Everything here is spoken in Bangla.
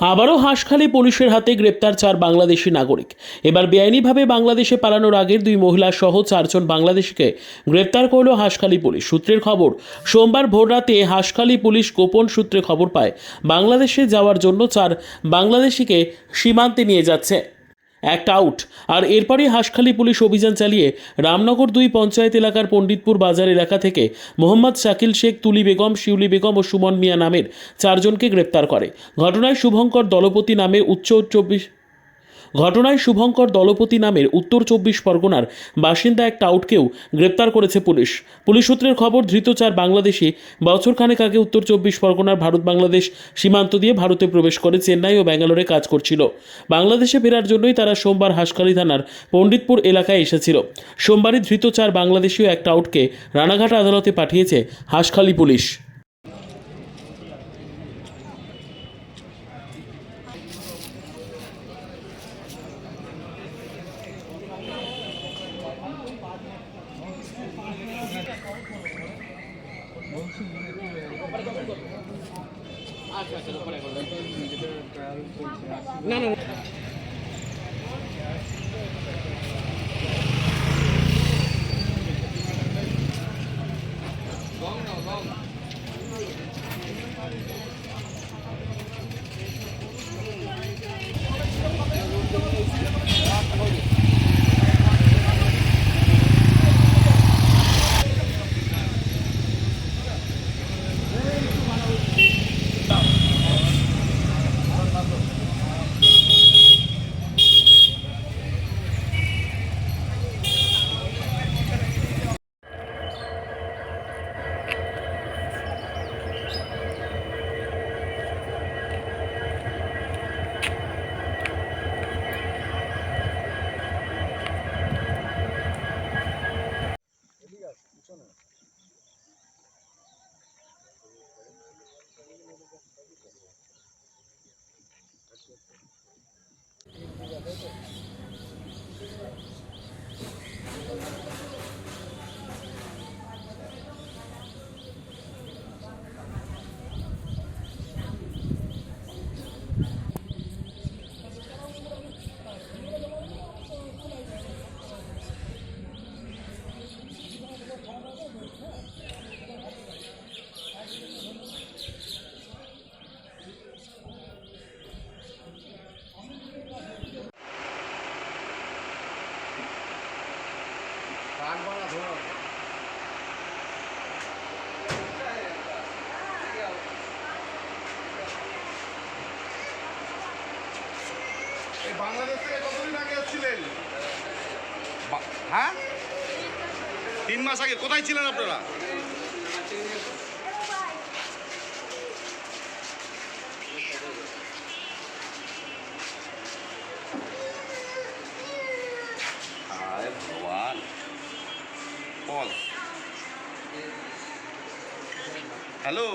আবারও হাঁসখালি পুলিশের হাতে গ্রেপ্তার 4 বাংলাদেশি নাগরিক। এবার বেআইনিভাবে বাংলাদেশে পালানোর আগের 2 মহিলা সহ 4 জন বাংলাদেশিকে গ্রেপ্তার করল হাঁসখালি পুলিশ। সূত্রের খবর, সোমবার ভোররাতে হাঁসখালি পুলিশ গোপন সূত্রে খবর পায় বাংলাদেশে যাওয়ার জন্য 4 বাংলাদেশিকে সীমান্তে নিয়ে যাচ্ছে একটা আউট। আর এরপরই হাঁসখালি পুলিশ অভিযান চালিয়ে রামনগর 2 পঞ্চায়েত এলাকার পণ্ডিতপুর বাজার এলাকা থেকে মোহাম্মদ শাকিল শেখ, তুলি বেগম, শিউলি বেগম ও সুমন মিয়া নামের 4 জনকে গ্রেপ্তার করে। ঘটনায় শুভঙ্কর দলপতি নামের উত্তর 24 পরগনার বাসিন্দা এক টাউটকেও গ্রেপ্তার করেছে পুলিশ। পুলিশ সূত্রের খবর, ধৃত 4 বাংলাদেশি বছরখানেক আগে উত্তর 24 পরগনার ভারত বাংলাদেশ সীমান্ত দিয়ে ভারতে প্রবেশ করে চেন্নাই ও ব্যাঙ্গালোরে কাজ করছিল। বাংলাদেশে ফেরার জন্যই তারা সোমবার হাঁসখালি থানার পণ্ডিতপুর এলাকায় এসেছিল। সোমবারই ধৃত 4 বাংলাদেশি ও এক টাউটকে রানাঘাট আদালতে পাঠিয়েছে হাঁসখালি পুলিশ। না না বাংলাদেশ থেকে কতদিন আগে এসেছিলেন? হ্যাঁ, 3 মাস আগে। কোথায় ছিলেন আপনারা? ভগবান, হ্যালো।